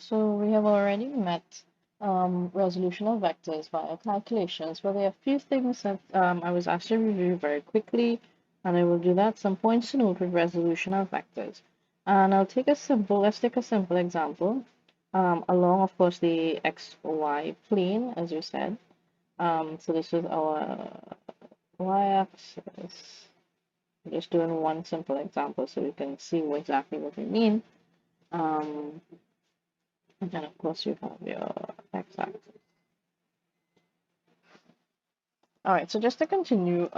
So we have already met resolution of vectors via calculations, but there are a few things that I was asked to review very quickly, and I will do that. Some points to note with resolution of vectors. And let's take a simple example, along, of course, the XY plane, as you said. So this is our y-axis. I'm just doing one simple example so we can see exactly what we mean. And then of course you have your x-axis. All right, so just to continue,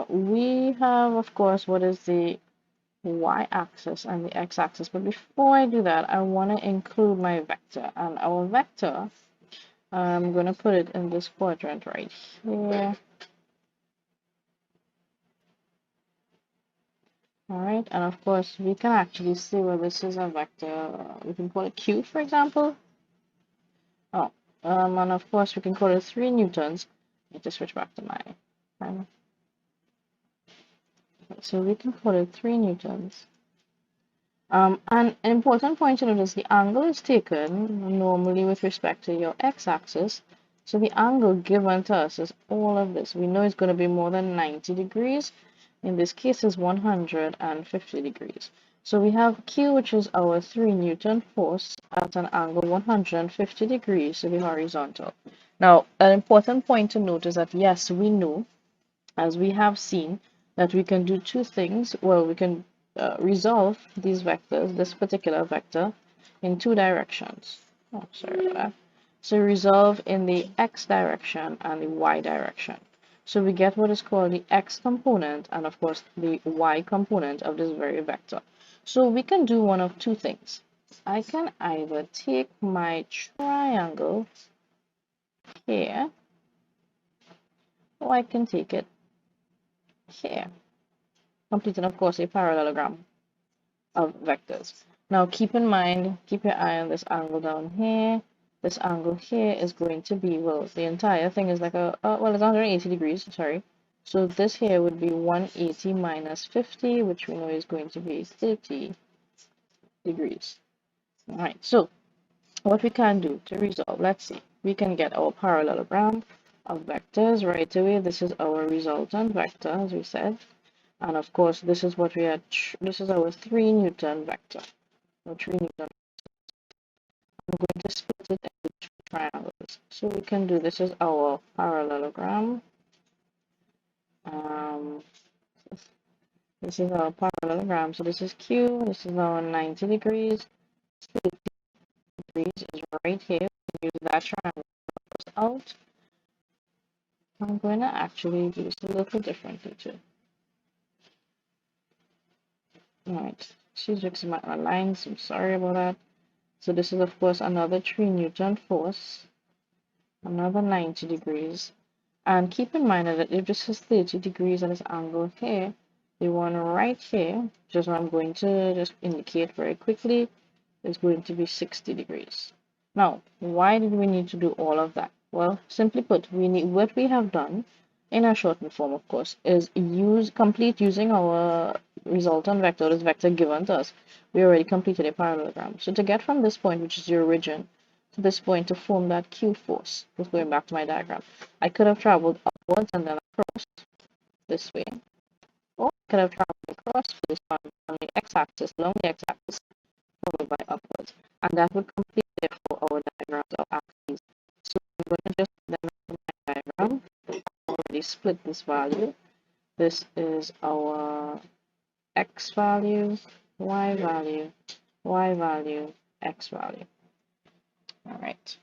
we have, of course, what is the y-axis and the x-axis. But before I do that, I want to include my vector. And our vector, I'm going to put it in this quadrant right here. All right, and of course, we can actually see where this is a vector. We can call it Q, for example. Oh, and of course, we can call it 3 newtons. Let me just switch back to my pen. So we can call it 3 newtons. And an important point to note is the angle is taken normally with respect to your x-axis. So the angle given to us is all of this. We know it's going to be more than 90 degrees. In this case, it's 150 degrees. So we have Q, which is our 3 Newton force at an angle 150 degrees to the horizontal. Now, an important point to note is that, yes, we know, as we have seen, that we can do two things. Well, we can resolve these vectors, this particular vector, in two directions. Oh, sorry about that. So resolve in the x direction and the y direction. So we get what is called the x component and of course the y component of this very vector. So we can do one of two things. I can either take my triangle here, or I can take it here, completing of course a parallelogram of vectors. Now keep in mind, keep your eye on this angle down here. This angle here is going to be, well, the entire thing is like well, it's 180 degrees, sorry. So this here would be 180 minus 50, which we know is going to be 30 degrees. All right, so what we can do to resolve, let's see, we can get our parallelogram of vectors right away. This is our resultant vector, as we said. And of course, this is what we had, this is our 3 Newton vector. Or 3 Newton. I'm going to split it into two triangles. So we can do, this is our parallelogram. This is our parallelogram. So this is Q, this is our 90 degrees. 30 degrees is right here. Use that triangle out. I'm going to actually do this a little differently too. Alright, she's fixing my lines. I'm sorry about that. So this is of course another 3 Newton force, another 90 degrees. And keep in mind that if this is 30 degrees at this angle here, the one right here, just what I'm going to just indicate very quickly, is going to be 60 degrees. Now, why did we need to do all of that? Well, simply put, what we have done in our shortened form, of course, is complete using our resultant vector, this vector given to us. We already completed a parallelogram. So to get from this point, which is the origin, to this point to form that Q force, just going back to my diagram, I could have traveled upwards and then across this way, or I could have traveled across this one on the x-axis, along the x-axis, followed by upwards, and that would complete therefore our diagrams of axes. So I'm going to just then my diagram. I already split this value. This is our x value, y value, y value, x value. All right.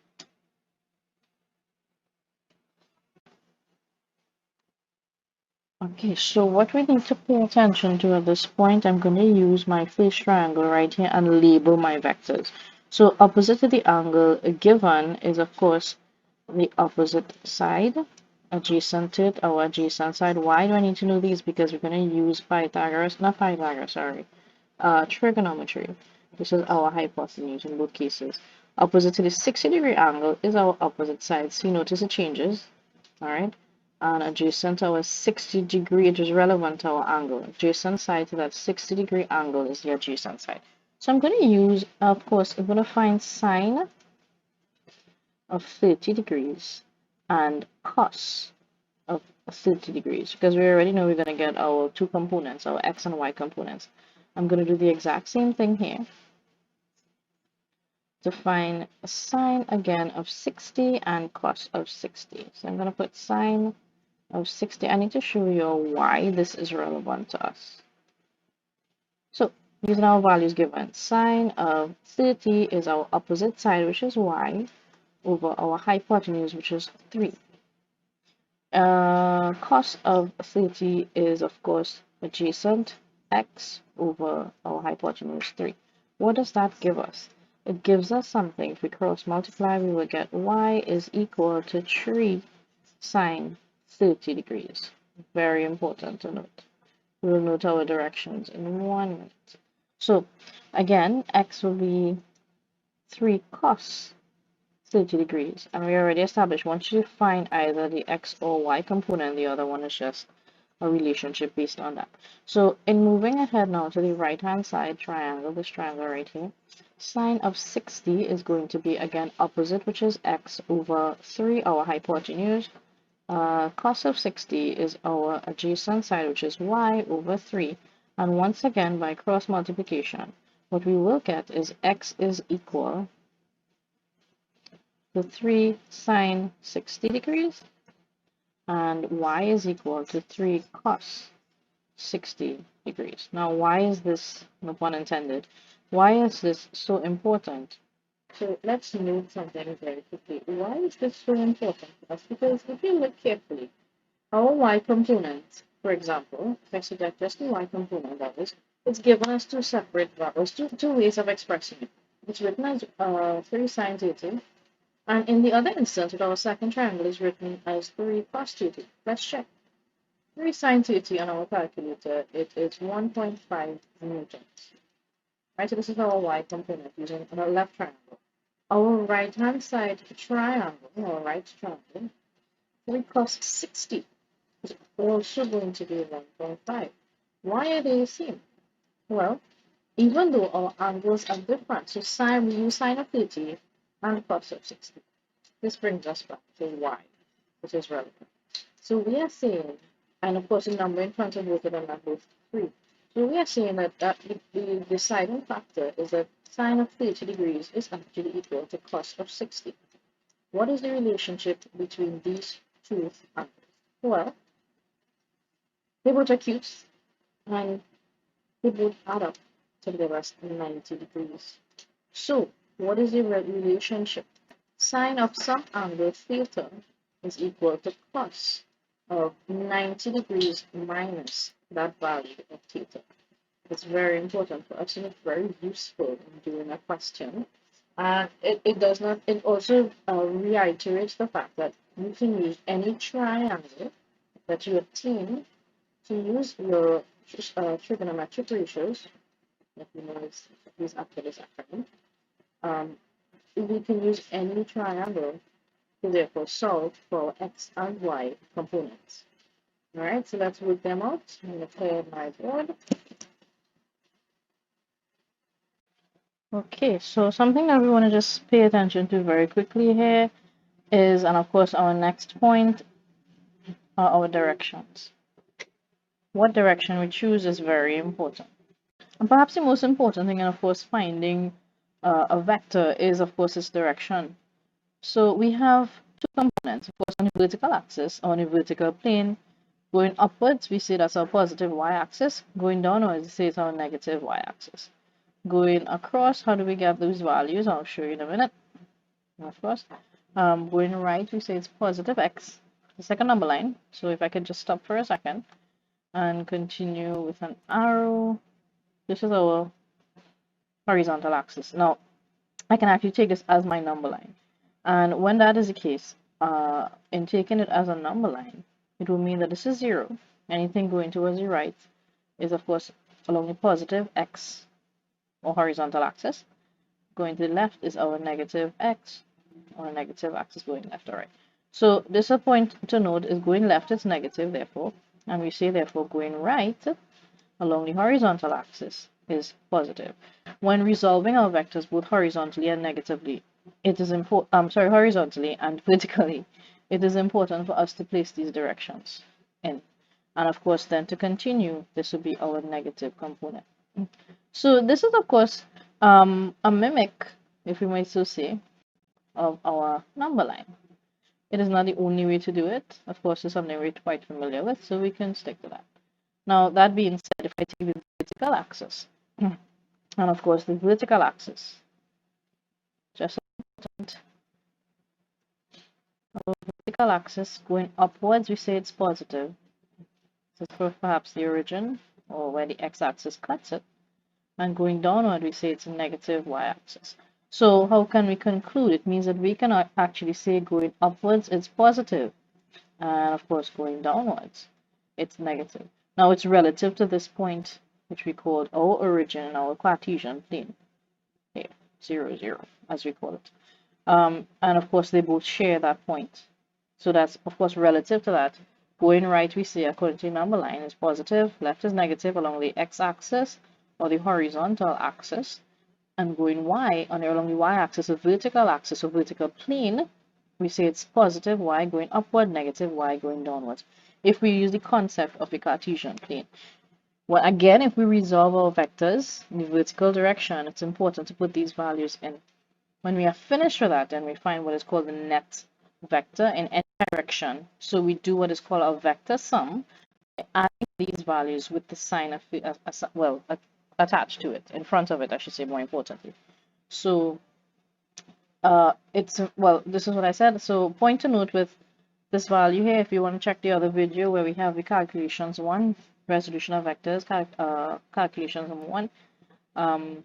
Okay, so what we need to pay attention to at this point, I'm going to use my face triangle right here and label my vectors. So opposite to the angle given is, of course, the opposite side. Adjacent to it, our adjacent side. Why do I need to know these? Because we're going to use trigonometry. This is our hypotenuse in both cases. Opposite to the 60-degree angle is our opposite side. So you notice it changes, all right? And adjacent to our 60-degree, it is relevant to our angle. Adjacent side to that 60-degree angle is the adjacent side. So I'm going to use, of course, I'm going to find sine of 30 degrees and cos of 30 degrees because we already know we're going to get our two components, our x and y components. I'm going to do the exact same thing here to find sine again of 60 and cos of 60. So I'm going to put sine of 60. I need to show you why this is relevant to us. So using our values given, sine of 30 is our opposite side, which is y, over our hypotenuse, which is 3. Cos of 30 is, of course, adjacent x over our hypotenuse 3. What does that give us? It gives us something. If we cross multiply, we will get y is equal to 3 sine 30 degrees. Very important to note. We will note our directions in 1 minute. So again, x will be 3 cos 30 degrees. And we already established once you find either the x or y component, the other one is just a relationship based on that. So in moving ahead now to the right hand side triangle, this triangle right here, sine of 60 is going to be again opposite, which is x over 3, our hypotenuse. Cos of 60 is our adjacent side, which is y over 3. And once again, by cross multiplication, what we will get is x is equal to 3 sine 60 degrees, and y is equal to 3 cos 60 degrees. Now, why is this, no pun intended, why is this so important? So let's note something very quickly. Why is this so important to us? Because if you look carefully, our y component, for example, if I select just the y component, that is, it's given us two separate values, two ways of expressing it. It's written as 3 sine 30, and in the other instance, with our second triangle, is written as 3 cos 30. Let's check. 3 sine 30 on our calculator, it is 1.5 newtons. Right, so this is our y component using our left triangle. Our right-hand side triangle, or right triangle, 3 cos 60 is also going to be 1.5. Why are they the same? Well, even though our angles are different, so sine, we use sine of 30 and cos of 60. This brings us back to y, which is relevant. So we are saying, and of course the number in front of both of them are both 3. So we are saying that, the deciding factor is that sine of 30 degrees is actually equal to cos of 60. What is the relationship between these two angles? Well, they both are acute and they both add up to give us 90 degrees. So what is the relationship? Sine of some angle theta is equal to cos of 90 degrees minus that value of theta. It's very important for us and it's very useful in doing a question. And it also reiterates the fact that you can use any triangle that you obtain to use your trigonometric ratios. If you know these after this acronym, we can use any triangle to therefore solve for x and y components. All right, so let's work them out. I'm going to clear my board. Okay, so something that we want to just pay attention to very quickly here is, and of course our next point, are our directions. What direction we choose is very important. And perhaps the most important thing, and of course finding a vector, is of course its direction. So we have two components, of course on the vertical axis, on the vertical plane. Going upwards, we say that's our positive y-axis. Going downwards, we say it's our negative y-axis. Going across, how do we get those values? I'll show you in a minute. Of course, going right, we say it's positive x, the second number line. So if I could just stop for a second and continue with an arrow, this is our horizontal axis. Now, I can actually take this as my number line. And when that is the case, in taking it as a number line, it will mean that this is 0. Anything going towards the right is, of course, along the positive x or horizontal axis. Going to the left is our negative x, or negative axis going left or right. So this is a point to note, is going left is negative, therefore, and we say therefore going right along the horizontal axis is positive. when resolving our vectors both horizontally and negatively, it is important, horizontally and vertically, it is important for us to place these directions in. And of course, then to continue, this would be our negative component. So this is, of course, a mimic, if we might so say, of our number line. It is not the only way to do it. Of course, it's something we're quite familiar with, so we can stick to that. Now, that being said, if I take the vertical axis, and of course the vertical axis, just important, our vertical axis going upwards, we say it's positive. This is for perhaps the origin, or where the x-axis cuts it. And going downward, we say it's a negative y-axis. So how can we conclude? It means that we cannot actually say going upwards it's positive, and of course going downwards it's negative. Now it's relative to this point, which we called our origin in our Cartesian plane, here, 0, 0, as we call it. And of course they both share that point. So that's of course relative to that. Going right, we say according to the number line is positive, left is negative along the x-axis or the horizontal axis, and going y along the y-axis, a vertical axis or vertical plane, we say it's positive y going upward, negative y going downwards. If we use the concept of a Cartesian plane. Well, again, if we resolve our vectors in the vertical direction, it's important to put these values in. When we are finished with that, then we find what is called the net vector in any direction. So we do what is called a vector sum, adding these values with the sign of attached to it, in front of it, I should say, more importantly. So this is what I said. So point to note with this value here, if you want to check the other video where we have the calculations one, resolution of vectors, calculations number one,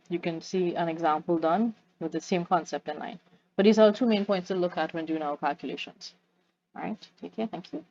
you can see an example done with the same concept in mind. But these are the two main points to look at when doing our calculations. All right, take care, thank you.